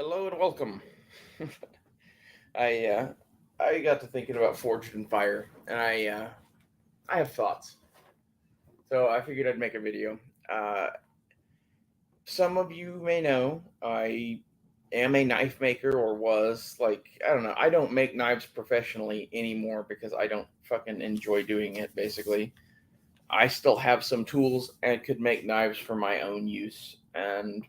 Hello and welcome. I uh, I got to thinking about Forged in Fire, and I have thoughts. So I figured I'd make a video. Uh, some of you may know I am a knife maker, or was. I don't know. I don't make knives professionally anymore because I don't fucking enjoy doing it. Basically, I still have some tools and could make knives for my own use, and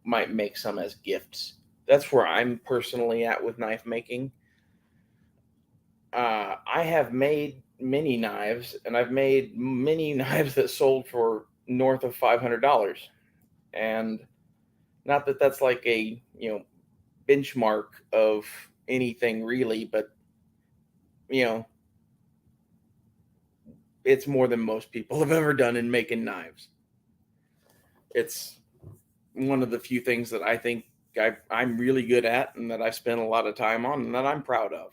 might make some as gifts. That's where I'm personally at with knife making. I have made many knives, and I've made many knives that sold for north of $500. And not that that's like a benchmark of anything really, but you know it's more than most people have ever done in making knives. It's one of the few things that I think I'm really good at, and that I've spent a lot of time on, and that I'm proud of.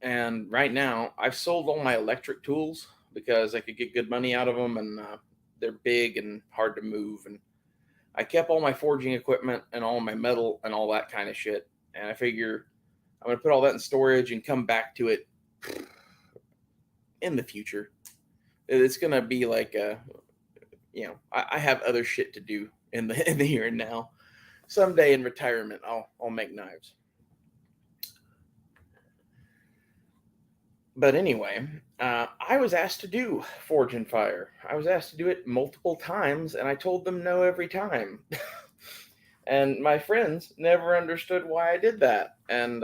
And right now, I've sold all my electric tools because I could get good money out of them, and they're big and hard to move. And I kept all my forging equipment and all my metal and all that kind of shit. And I figure I'm going to put all that in storage and come back to it in the future. It's going to be like, I have other shit to do in the in the here and now. Someday in retirement, I'll make knives. But anyway, I was asked to do Forge and Fire. I was asked to do it multiple times, and I told them no every time. And my friends never understood why I did that. And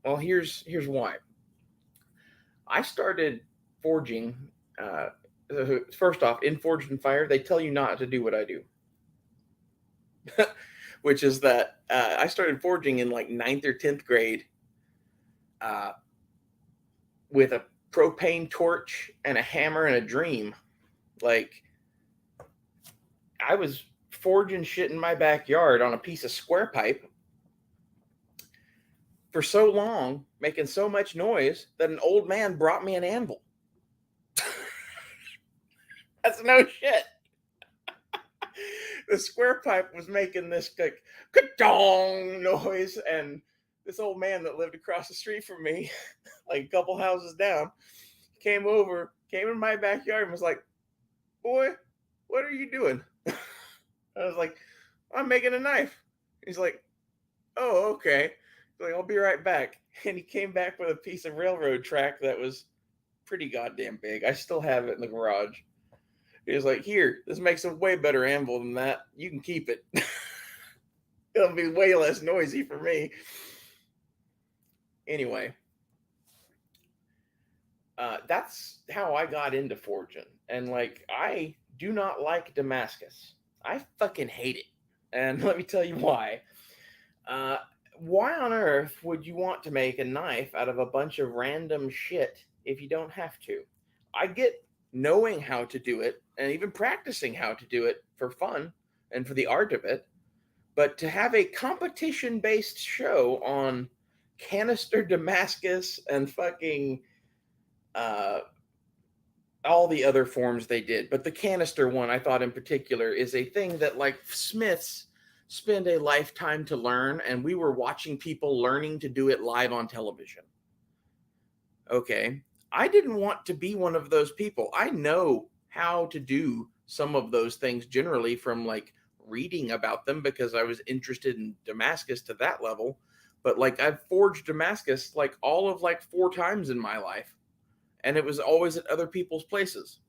well, here's why. I started forging. First off, in Forged and Fire, they tell you not to do what I do, which is that I started forging in like ninth or 10th grade. Uh, with a propane torch and a hammer and a dream. Like, I was forging shit in my backyard on a piece of square pipe for so long, making so much noise that an old man brought me an anvil. That's no shit. The square pipe was making this like ka-dong noise, and this old man that lived across the street from me, like a couple houses down, came over, came in my backyard, and was like, "Boy, what are you doing?" I was like, "I'm making a knife." He's like, "Oh, okay." He's like, "I'll be right back." And he came back with a piece of railroad track that was pretty goddamn big. I still have it in the garage. He was like, "Here, this makes a way better anvil than that. You can keep it. It'll be way less noisy for me." Anyway, that's how I got into forging. And like, I do not like Damascus. I fucking hate it. And let me tell you why. Uh, why on earth would you want to make a knife out of a bunch of random shit if you don't have to? I get knowing how to do it and even practicing how to do it for fun and for the art of it, but to have a competition based show on canister Damascus and fucking uh, all the other forms they did, but the canister one I thought in particular is a thing that like smiths spend a lifetime to learn, and we were watching people learning to do it live on television. Okay, I didn't want to be one of those people. I know how to do some of those things generally from like reading about them because I was interested in Damascus to that level, but like I've forged Damascus like all of like four times in my life, and it was always at other people's places.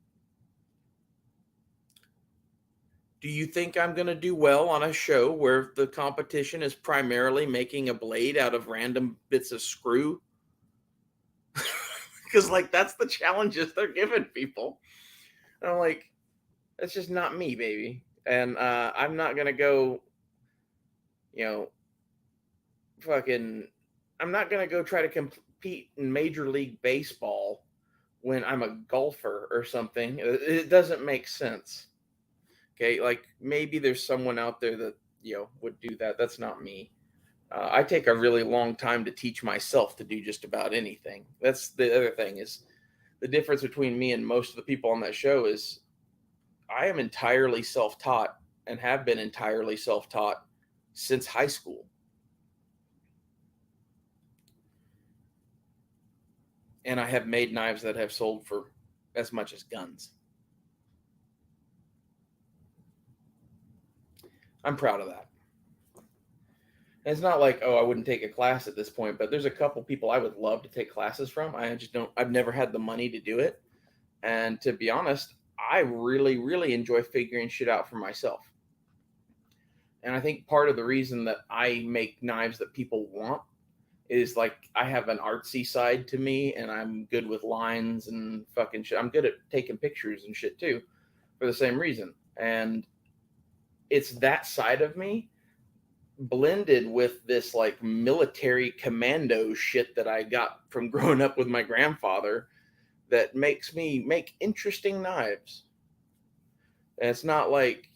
Do you think I'm going to do well on a show where the competition is primarily making a blade out of random bits of screw? Because, like, that's the challenges they're giving people. And I'm like, that's just not me, baby. And I'm not going to go, you know, fucking, I'm not going to go try to compete in Major League Baseball when I'm a golfer or something. It doesn't make sense. Okay, like maybe there's someone out there that would do that. That's not me. I take a really long time to teach myself to do just about anything. That's the other thing is the difference between me and most of the people on that show is I am entirely self-taught and have been entirely self-taught since high school. And I have made knives that have sold for as much as guns. I'm proud of that. And it's not like, oh, I wouldn't take a class at this point, but there's a couple people I would love to take classes from. I just don't, I've never had the money to do it. And to be honest, I really, really enjoy figuring shit out for myself. And I think part of the reason that I make knives that people want is like I have an artsy side to me and I'm good with lines and fucking shit. I'm good at taking pictures and shit too for the same reason. And it's that side of me blended with this like military commando shit that I got from growing up with my grandfather that makes me make interesting knives. And it's not like,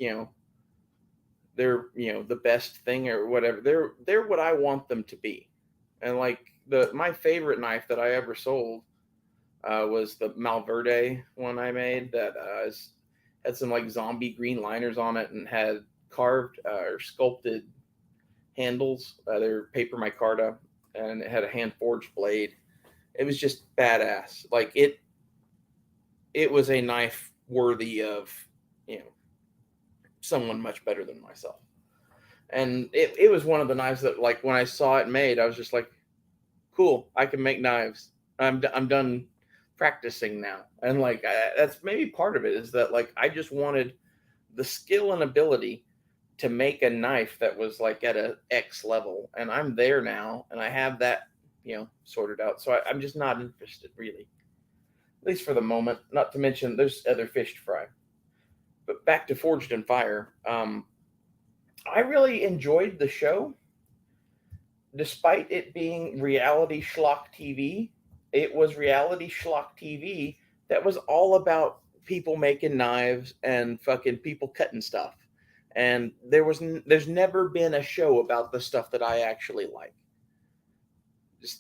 they're, the best thing or whatever. They're what I want them to be. And like my favorite knife that I ever sold was the Malverde one I made that had some like zombie green liners on it and had carved or sculpted handles. They're paper micarta, and it had a hand forged blade. It was just badass. Like it was a knife worthy of someone much better than myself. And it was one of the knives that like when I saw it made, I was just like, cool, I can make knives. I'm done practicing now. And like that's maybe part of it is that like I just wanted the skill and ability to make a knife that was like at a X level, and I'm there now, and I have that sorted out. So I'm just not interested really, at least for the moment. Not to mention there's other fish to fry. But back to Forged in Fire. I really enjoyed the show, despite it being reality schlock TV. It was reality schlock TV that was all about people making knives and fucking people cutting stuff. And there's never been a show about the stuff that I actually like.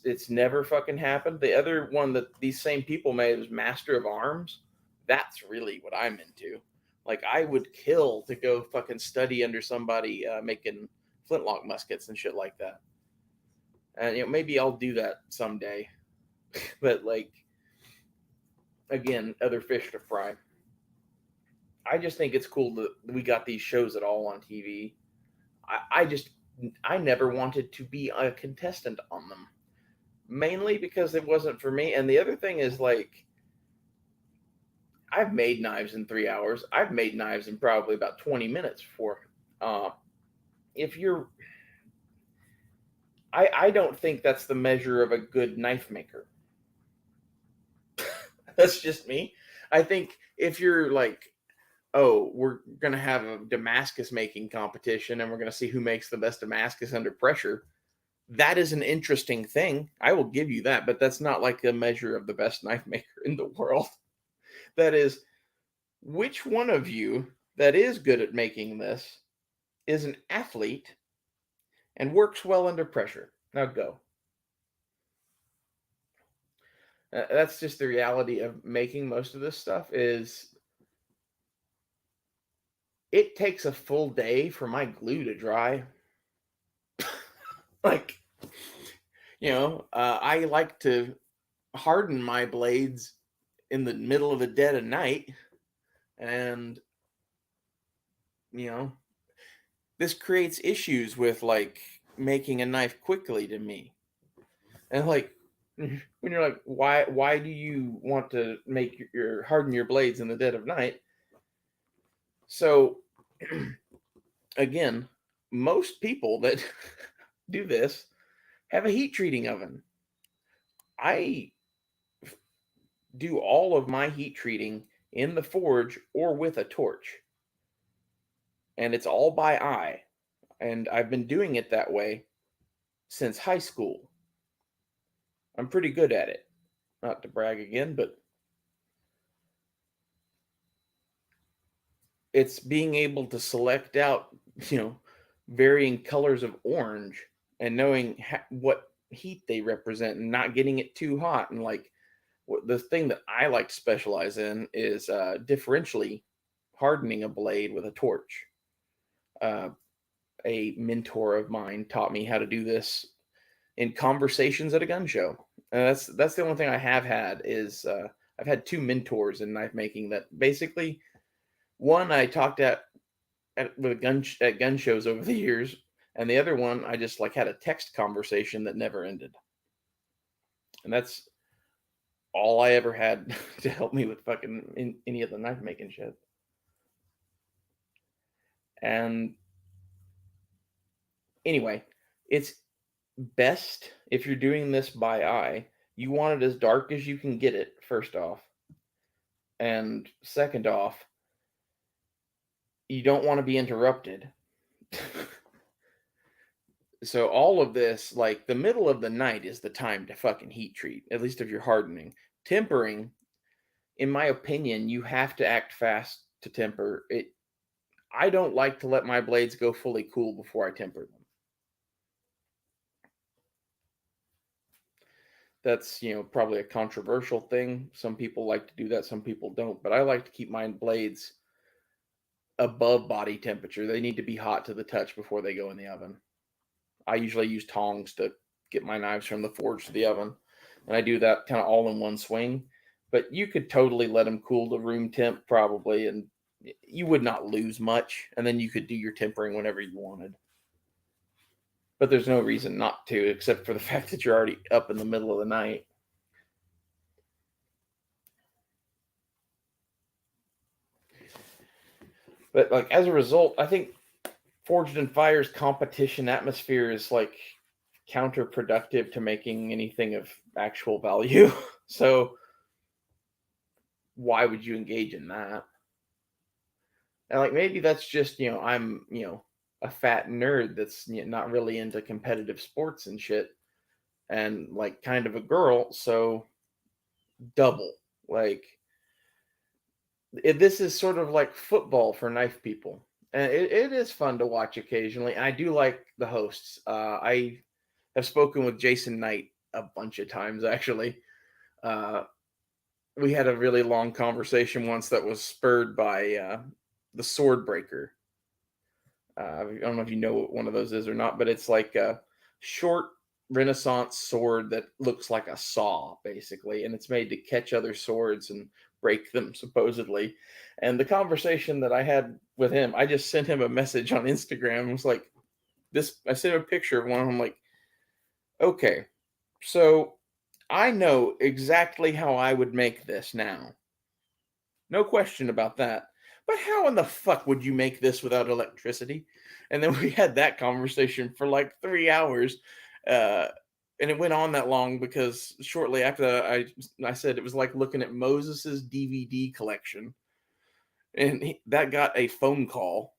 It's never fucking happened. The other one that these same people made was Master of Arms. That's really what I'm into. Like I would kill to go fucking study under somebody making flintlock muskets and shit like that. And maybe I'll do that someday. But like again, other fish to fry. I just think it's cool that we got these shows at all on TV. I never wanted to be a contestant on them, mainly because it wasn't for me. And the other thing is like, I've made knives in 3 hours. I've made knives in probably about 20 minutes before. If you're, I don't think that's the measure of a good knife maker. That's just me. I think if you're like, oh, we're going to have a Damascus making competition and we're going to see who makes the best Damascus under pressure, that is an interesting thing. I will give you that, but that's not like a measure of the best knife maker in the world. That is, which one of you that is good at making this is an athlete and works well under pressure? Now go. That's just the reality of making most of this stuff is it takes a full day for my glue to dry. Like, I like to harden my blades in the middle of the dead of night. And, this creates issues with like making a knife quickly to me. And like, when you're like, why do you want to make your harden your blades in the dead of night? So again, most people that do this have a heat treating oven. I do all of my heat treating in the forge or with a torch. And it's all by eye. And I've been doing it that way since high school. I'm pretty good at it. Not to brag again, but it's being able to select out, varying colors of orange and knowing what heat they represent and not getting it too hot. And like the thing that I like to specialize in is differentially hardening a blade with a torch. a mentor of mine taught me how to do this in conversations at a gun show. And that's the only thing I have had is I've had two mentors in knife making that basically one I talked at gun shows over the years, and the other one I just like had a text conversation that never ended. And that's all I ever had to help me with fucking any of the knife making shit. And anyway, it's best if you're doing this by eye. You want it as dark as you can get it, first off. And second off, you don't want to be interrupted. So all of this, like the middle of the night is the time to fucking heat treat, at least if you're hardening. Tempering, in my opinion, you have to act fast to temper. I don't like to let my blades go fully cool before I temper them. That's, probably a controversial thing. Some people like to do that, some people don't, but I like to keep my blades above body temperature. They need to be hot to the touch before they go in the oven. I usually use tongs to get my knives from the forge to the oven, and I do that kind of all in one swing. But you could totally let them cool to room temp probably, and you would not lose much, and then you could do your tempering whenever you wanted. But there's no reason not to, except for the fact that you're already up in the middle of the night. But like as a result, I think Forged in Fire's competition atmosphere is like counterproductive to making anything of actual value. So why would you engage in that? And like maybe that's just, I'm, a fat nerd that's not really into competitive sports and shit and like kind of a girl, so double. Like this is sort of like football for knife people. And it is fun to watch occasionally. And I do like the hosts. I have spoken with Jason Knight a bunch of times actually. Uh, we had a really long conversation once that was spurred by the Sword Breaker. I don't know if you know what one of those is or not, but it's like a short Renaissance sword that looks like a saw, basically, and it's made to catch other swords and break them, supposedly. And the conversation that I had with him, I just sent him a message on Instagram. It was like, this, I sent him a picture of one. I'm like, okay, so I know exactly how I would make this now. No question about that. But how in the fuck would you make this without electricity? And then we had that conversation for like 3 hours. Uh, and it went on that long because shortly after that, I said it was like looking at Moses's DVD collection. And that got a phone call.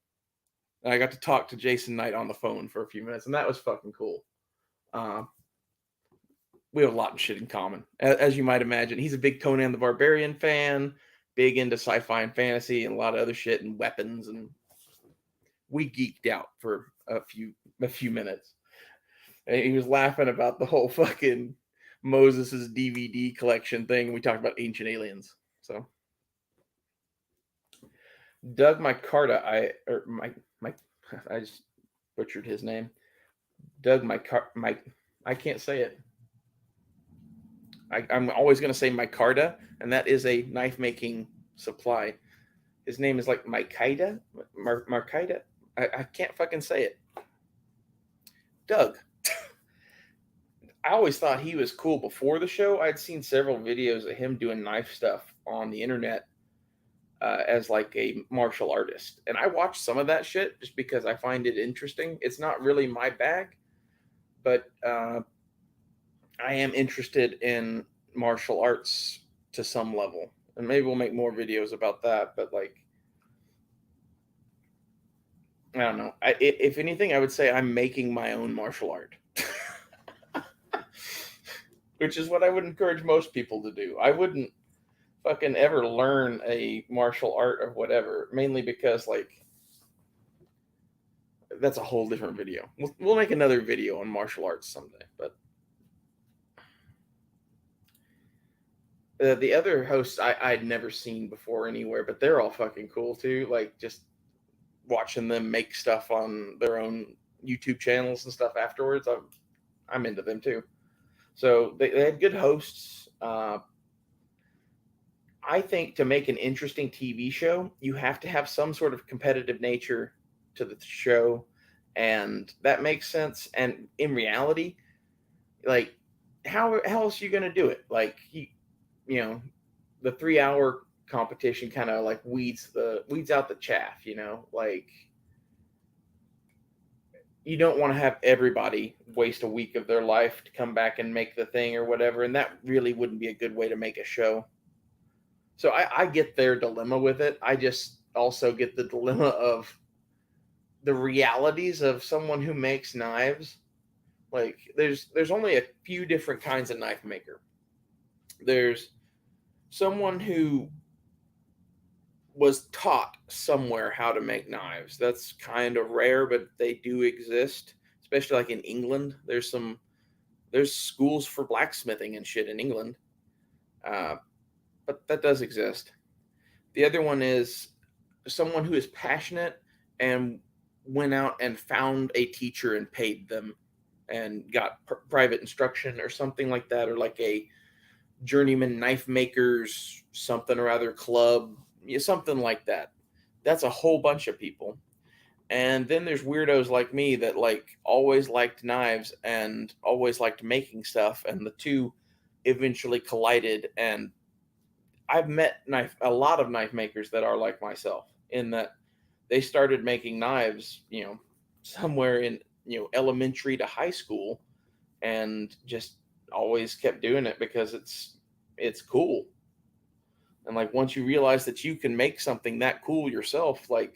And I got to talk to Jason Knight on the phone for a few minutes. And that was fucking cool. Uh, we have a lot of shit in common, as you might imagine. He's a big Conan the Barbarian fan, big into sci-fi and fantasy, and a lot of other shit and weapons. And we geeked out for a few minutes. And he was laughing about the whole fucking Moses's DVD collection thing. We talked about Ancient Aliens. So Doug Micarta, I just butchered his name. Doug I can't say it. I'm always going to say Micarta, and that is a knife making supply. His name is like Markaida. Markaida. I can't fucking say it. Doug. I always thought he was cool before the show. I'd seen several videos of him doing knife stuff on the internet as like a martial artist, and I watched some of that shit just because I find it interesting. It's not really my bag, but I am interested in martial arts to some level, and maybe we'll make more videos about that. But like, I don't know. If anything, I would say I'm making my own martial art, which is what I would encourage most people to do. I wouldn't fucking ever learn a martial art or whatever, mainly because like that's a whole different video. We'll make another video on martial arts someday. But the other hosts I'd never seen before anywhere, but they're all fucking cool too. Like just watching them make stuff on their own YouTube channels and stuff afterwards. I'm into them too. So they had good hosts. I think to make an interesting TV show, you have to have some sort of competitive nature to the show, and that makes sense. And in reality, like how else are you going to do it? Like you know, the 3 hour competition kind of like weeds out the chaff. Like you don't want to have everybody waste a week of their life to come back and make the thing or whatever, and that really wouldn't be a good way to make a show. So I get their dilemma with it. I just also get the dilemma of the realities of someone who makes knives. Like there's only a few different kinds of knife maker. There's someone who was taught somewhere how to make knives. That's kind of rare, but they do exist, especially like in England. There's schools for blacksmithing and shit in England. But that does exist. The other one is someone who is passionate and went out and found a teacher and paid them and got private instruction or something like that, or like a journeyman knife makers something or other club, something like that. That's a whole bunch of people. And then there's weirdos like me that like always liked knives and always liked making stuff, and the two eventually collided. And I've met a lot of knife makers that are like myself in that they started making knives, somewhere in elementary to high school, and just always kept doing it because it's cool. And like once you realize that you can make something that cool yourself, like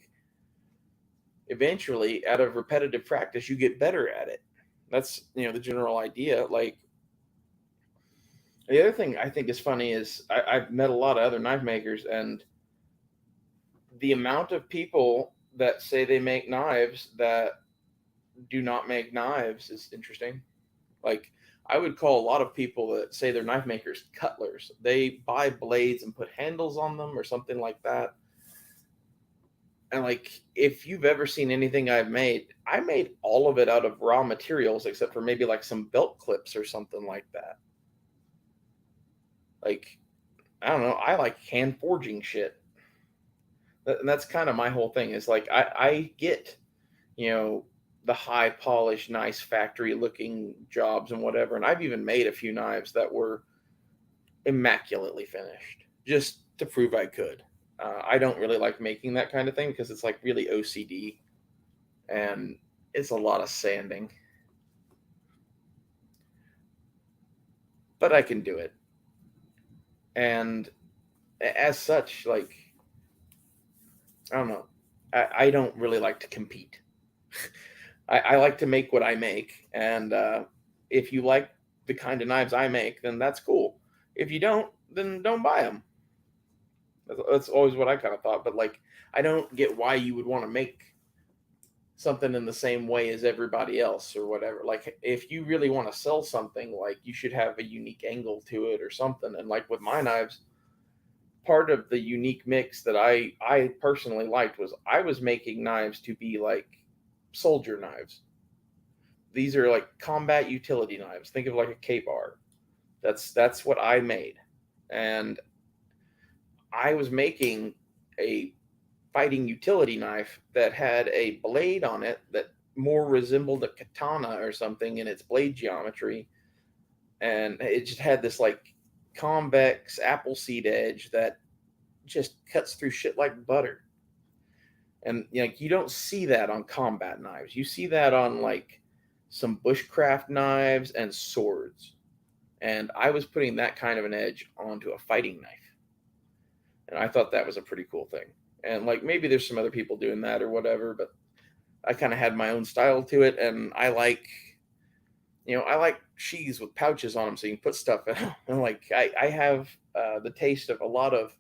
eventually out of repetitive practice you get better at it. That's the general idea. Like the other thing I think is funny is I've met a lot of other knife makers, and the amount of people that say they make knives that do not make knives is interesting. Like I would call a lot of people that say they're knife makers cutlers. They buy blades and put handles on them or something like that. And like if you've ever seen anything I made all of it out of raw materials except for maybe like some belt clips or something like that. Like I don't know, I like hand forging shit. And that's kind of my whole thing is like I get, you know, the high polished, nice factory looking jobs and whatever. And I've even made a few knives that were immaculately finished just to prove I could. I don't really like making that kind of thing because it's like really OCD and it's a lot of sanding. But I can do it. And as such, like, I don't know. I don't really like to compete. I like to make what I make. And if you like the kind of knives I make, then that's cool. If you don't, then don't buy them. That's always what I kind of thought. But like, I don't get why you would want to make something in the same way as everybody else or whatever. Like, if you really want to sell something, like, you should have a unique angle to it or something. And like with my knives, part of the unique mix that I personally liked was I was making knives to be like soldier knives. These are like combat utility knives. Think of like a K-bar. That's what I made. And I was making a fighting utility knife that had a blade on it that more resembled a katana or something in its blade geometry. And it just had this like convex apple seed edge that just cuts through shit like butter. And you don't see that on combat knives. You see that on like some bushcraft knives and swords. And I was putting that kind of an edge onto a fighting knife. And I thought that was a pretty cool thing. And like maybe there's some other people doing that or whatever, but I kind of had my own style to it. And I like, I like sheaths with pouches on them so you can put stuff in them. And like I have the taste of a lot of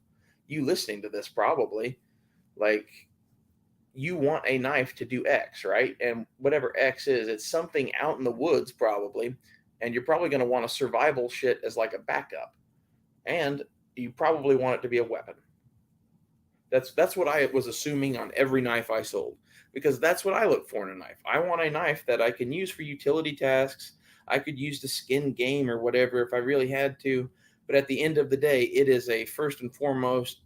you listening to this probably. Like you want a knife to do X, right? And whatever X is, it's something out in the woods probably. And you're probably going to want a survival shit as like a backup. And you probably want it to be a weapon. That's what I was assuming on every knife I sold. because that's what I look for in a knife. I want a knife that I can use for utility tasks. I could use to skin game or whatever if I really had to. But at the end of the day, it is a first and foremost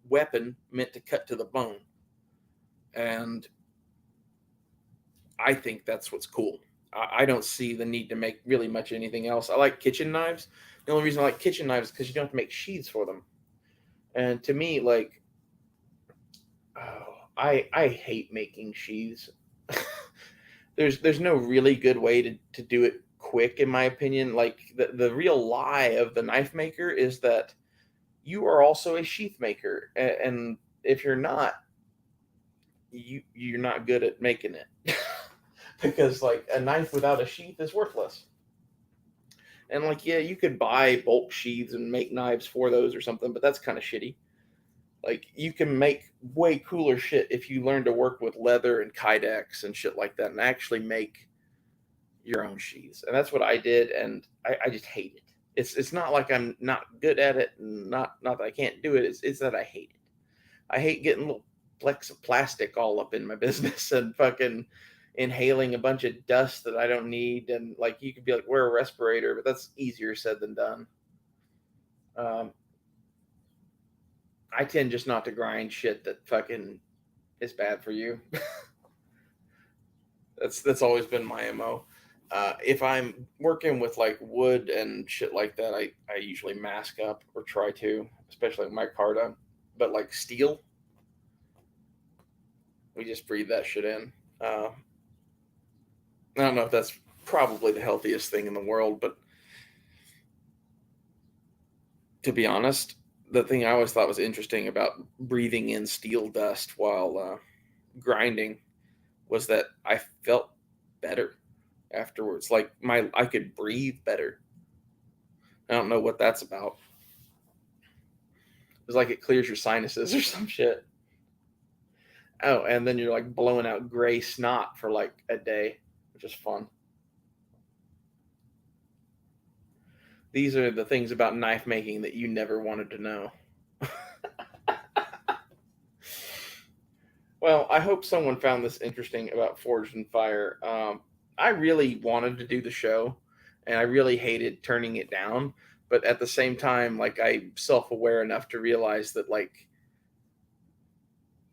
weapon meant to cut to the bone. And I think that's what's cool. I don't see the need to make really much anything else. I like kitchen knives. The only reason I like kitchen knives is because you don't have to make sheaths for them. And to me, like, oh, I hate making sheaths. There's no really good way to do it quick, in my opinion. Like the real lie of the knife maker is that you are also a sheath maker, and if you're not, you're not good at making it. Because like a knife without a sheath is worthless. And like, yeah, you could buy bulk sheaths and make knives for those or something, but that's kind of shitty. Like you can make way cooler shit if you learn to work with leather and kydex and shit like that and actually make your own sheaths. And that's what I did, and I just hate it. It's not like I'm not good at it, and not that I can't do it. It's that I hate it. I hate getting little flecks of plastic all up in my business and fucking inhaling a bunch of dust that I don't need. And like you could be like, wear a respirator, but that's easier said than done. Um, I tend just not to grind shit that fucking is bad for you. That's always been my MO. If I'm working with like wood and shit like that, I usually mask up or try to, especially micarta. But like steel, we just breathe that shit in. I don't know if that's probably the healthiest thing in the world, but to be honest, the thing I always thought was interesting about breathing in steel dust while grinding was that I felt better afterwards. Like I could breathe better. I don't know what that's about. It's like it clears your sinuses or some shit. Oh, and then you're like blowing out gray snot for like a day, which is fun. These are the things about knife making that you never wanted to know. Well, I hope someone found this interesting about Forged in Fire. I really wanted to do the show, and I really hated turning it down. But at the same time, like I'm self-aware enough to realize that, like,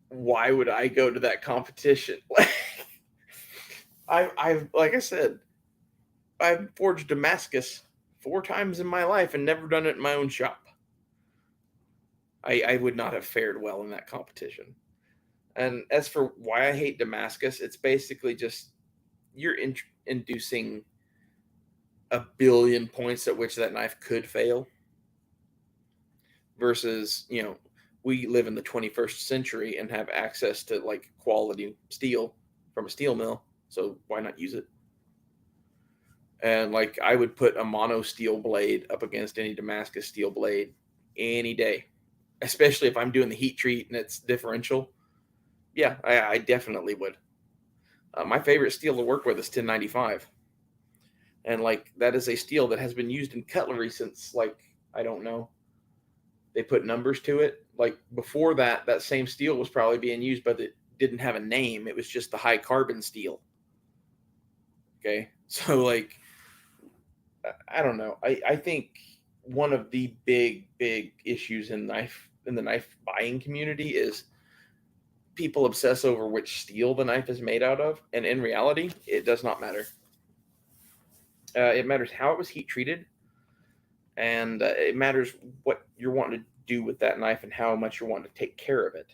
why would I go to that competition? I've like I said, I've forged Damascus 4 times in my life and never done it in my own shop. I would not have fared well in that competition. And as for why I hate Damascus, it's basically just you're inducing a billion points at which that knife could fail. Versus, we live in the 21st century and have access to like quality steel from a steel mill. So why not use it? And like I would put a mono steel blade up against any Damascus steel blade any day, especially if I'm doing the heat treat and it's differential. Yeah, I definitely would. My favorite steel to work with is 1095. And like that is a steel that has been used in cutlery since like, I don't know, they put numbers to it. Like before that, that same steel was probably being used, but it didn't have a name. It was just the high carbon steel. Okay. So like, I don't know. I think one of the big issues in the knife buying community is people obsess over which steel the knife is made out of, and in reality, it does not matter. It matters how it was heat treated, and it matters what you're wanting to do with that knife and how much you're wanting to take care of it.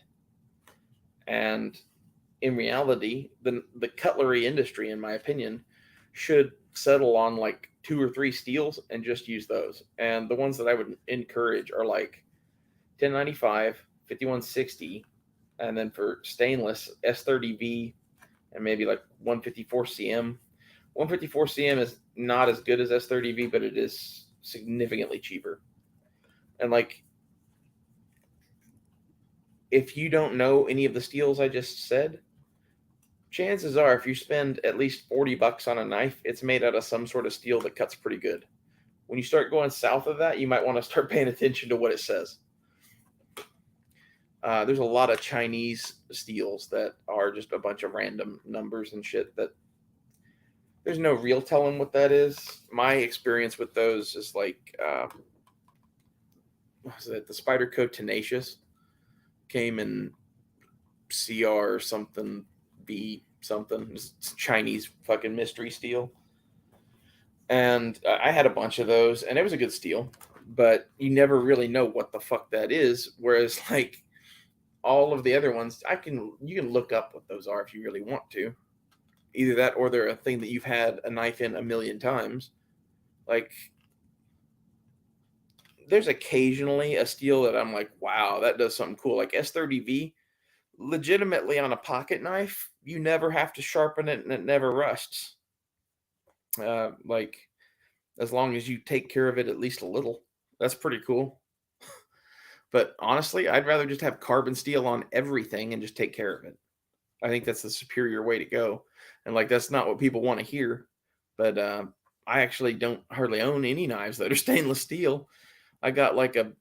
And in reality, the cutlery industry, in my opinion, should settle on like 2 or 3 steels and just use those. And the ones that I would encourage are like 1095, 5160, and then for stainless S30V and maybe like 154 CM. 154 CM is not as good as S30V, but it is significantly cheaper. And like, if you don't know any of the steels I just said, chances are if you spend at least $40 on a knife, it's made out of some sort of steel that cuts pretty good. When you start going south of that, you might want to start paying attention to what it says. There's a lot of Chinese steels that are just a bunch of random numbers and shit that there's no real telling what that is. My experience with those is like, what was it? The Spyderco Tenacious came in CR something B something. It's Chinese fucking mystery steel. And I had a bunch of those, and it was a good steel, but you never really know what the fuck that is. Whereas like all of the other ones, you can look up what those are if you really want to. Either that or they're a thing that you've had a knife in a million times. Like there's occasionally a steel that I'm like, wow, that does something cool. Like S30V, legitimately on a pocket knife, you never have to sharpen it and it never rusts. Like as long as you take care of it at least a little, that's pretty cool. But honestly, I'd rather just have carbon steel on everything and just take care of it. I think that's the superior way to go. And like that's not what people want to hear. But I actually don't hardly own any knives that are stainless steel. I got like a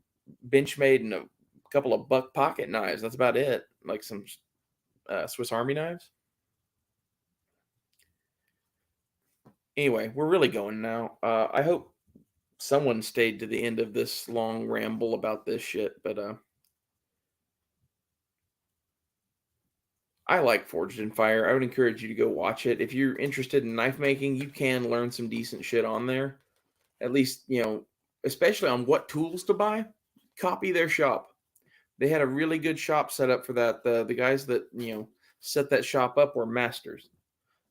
Benchmade and a couple of buck pocket knives. That's about it. Like some Swiss Army knives. Anyway, we're really going now. I hope someone stayed to the end of this long ramble about this shit. But I like Forged in Fire. I would encourage you to go watch it. If you're interested in knife making, you can learn some decent shit on there. At least, especially on what tools to buy, copy their shop. They had a really good shop set up for that. The guys that, set that shop up were masters.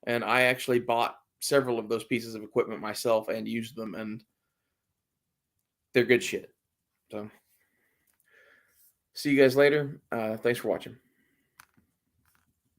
And I actually bought several of those pieces of equipment myself and used them, and they're good shit. So, see you guys later. Thanks for watching.